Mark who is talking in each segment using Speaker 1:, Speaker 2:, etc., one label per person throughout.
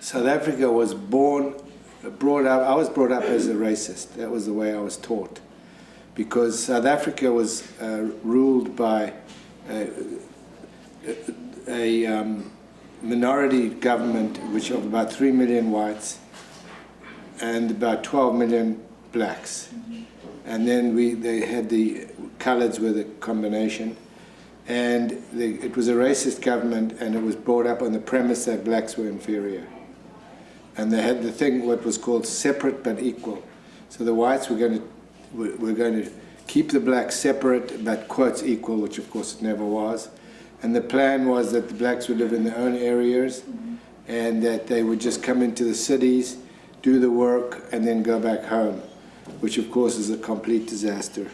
Speaker 1: South Africa was brought up, I was brought up as a racist. That was the way I was taught. Because South Africa was ruled by a minority government, which of about 3 million whites and about 12 million blacks. And then they had the coloreds with a combination. And it was a racist government, and it was brought up on the premise that blacks were inferior. And they had the thing, what was called separate but equal. So the whites were going to keep the blacks separate but quotes equal, which of course it never was. And the plan was that the blacks would live in their own areas, and that they would just come into the cities, do the work, and then go back home, which of course is a complete disaster.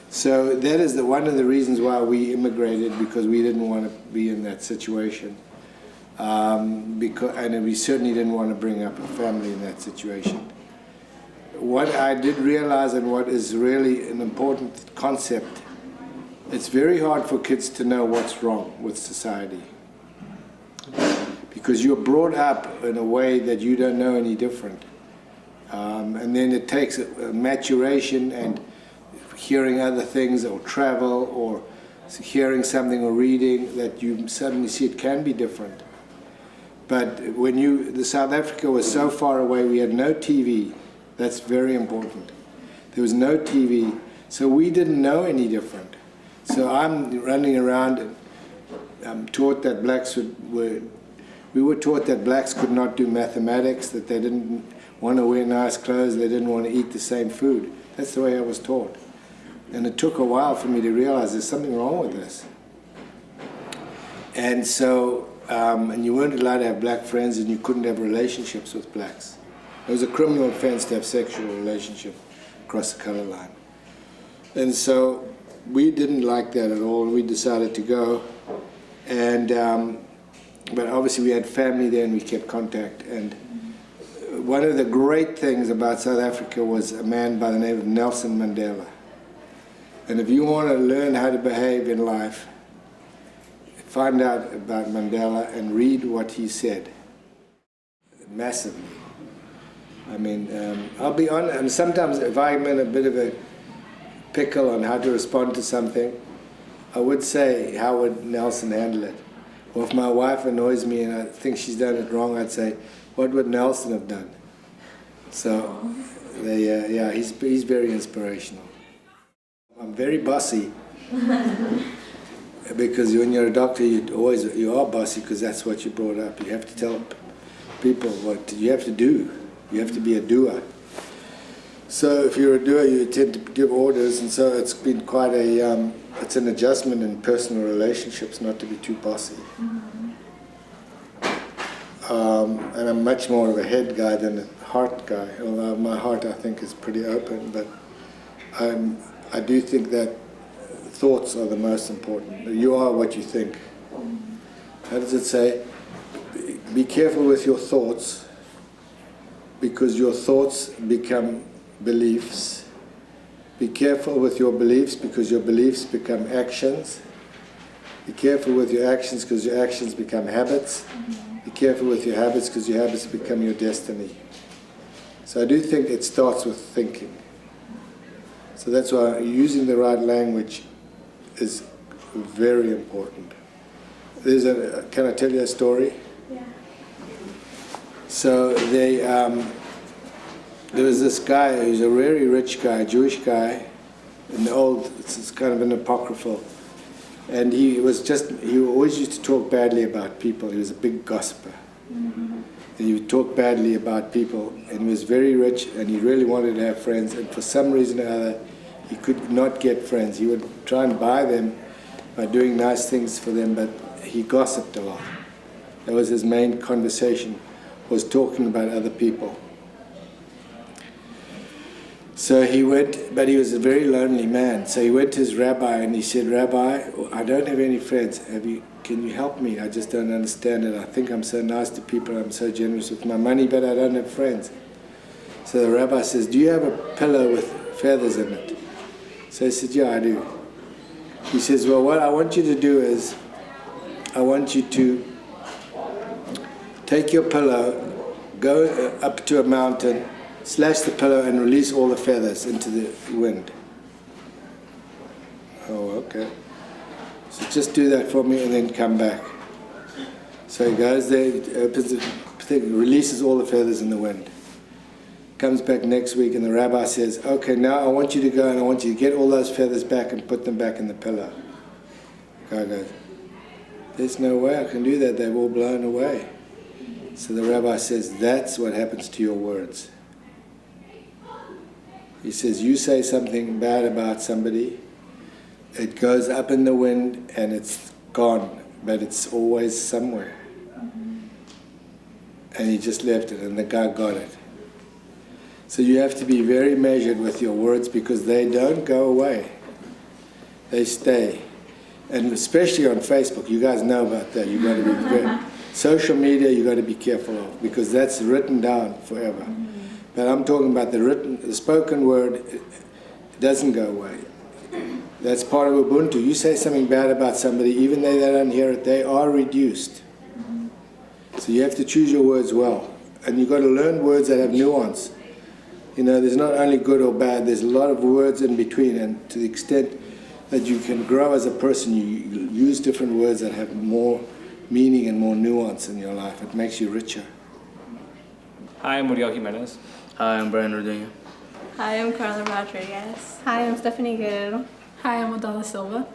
Speaker 1: So that is one of the reasons why we immigrated, because we didn't want to be in that situation. And we certainly didn't want to bring up a family in that situation. What I did realize, and what is really an important concept, it's very hard for kids to know what's wrong with society. Because you're brought up in a way that you don't know any different. And then it takes a maturation and hearing other things, or travel, or hearing something or reading, that you suddenly see it can be different. But when the South Africa was so far away, we had no TV. That's very important. There was no TV, so we didn't know any different. So I'm running around, and I'm taught that we were taught that blacks could not do mathematics, that they didn't want to wear nice clothes, they didn't want to eat the same food. That's the way I was taught. And it took a while for me to realize there's something wrong with this. And so, and you weren't allowed to have black friends, and you couldn't have relationships with blacks. It was a criminal offense to have sexual relationship across the color line. And so we didn't like that at all, and we decided to go. And but obviously we had family there, and we kept contact. And one of the great things about South Africa was a man by the name of Nelson Mandela. And if you want to learn how to behave in life, find out about Mandela and read what he said. Massively. I mean, I'll be honest, and sometimes if I'm in a bit of a pickle on how to respond to something, I would say, how would Nelson handle it? Or if my wife annoys me and I think she's done it wrong, I'd say, what would Nelson have done? So, yeah, he's very inspirational. I'm very bossy, because when you're a doctor, you are bossy, because that's what you brought up. You have to tell people what you have to do. You have to be a doer. So if you're a doer, you tend to give orders, and so it's been quite it's an adjustment in personal relationships not to be too bossy. And I'm much more of a head guy than a heart guy, although my heart, I think, is pretty open, but I do think that thoughts are the most important. You are what you think. How does it say? Be careful with your thoughts, because your thoughts become beliefs. Be careful with your beliefs, because your beliefs become actions. Be careful with your actions, because your actions become habits. Be careful with your habits, because your habits become your destiny. So I do think it starts with thinking. So that's why using the right language is very important. Can I tell you a story?
Speaker 2: Yeah.
Speaker 1: So there was this guy who's a very rich guy, Jewish guy, in the old, it's kind of an apocryphal. And he always used to talk badly about people. He was a big gossiper. And he would talk badly about people, and he was very rich, and he really wanted to have friends, and for some reason or other, he could not get friends. He would try and buy them by doing nice things for them, but he gossiped a lot. That was his main conversation, was talking about other people. So he went, but he was a very lonely man. So he went to his rabbi and he said, "Rabbi, I don't have any friends. Can you help me? I just don't understand it. I think I'm so nice to people, I'm so generous with my money, but I don't have friends." So the rabbi says, "Do you have a pillow with feathers in it?" So he said, "Yeah, I do." He says, "Well, what I want you to do is, I want you to take your pillow go up to a mountain, slash the pillow, and release all the feathers into the wind. Oh, okay. So just do that for me and then come back. So he goes there, opens the thing, releases all the feathers in the wind. Comes back next week and the rabbi says, okay, now I want you to go and I want you to get all those feathers back and put them back in the pillow. The guy goes, there's no way I can do that, they've all blown away. So the rabbi says, that's what happens to your words. He says, you say something bad about somebody, it goes up in the wind and it's gone, but it's always somewhere. And he just left it, and the guy got it. So you have to be very measured with your words because they don't go away. They stay. And especially on Facebook, you guys know about that. You've got to be very, social media you've got to be careful of because that's written down forever. But I'm talking about the spoken word, it doesn't go away. That's part of Ubuntu. You say something bad about somebody, even though they don't hear it, they are reduced. So you have to choose your words well. And you've got to learn words that have nuance. You know, there's not only good or bad, there's a lot of words in between. And to the extent that you can grow as a person, you use different words that have more meaning and more nuance in your life. It makes you richer.
Speaker 2: Hi, I'm Muriel Jimenez.
Speaker 3: Hi, I'm Brian Rodriguez.
Speaker 4: Hi, I'm Carla Rodriguez.
Speaker 5: Hi, I'm Stephanie Guerrero.
Speaker 6: Hi, I'm Adela Silva.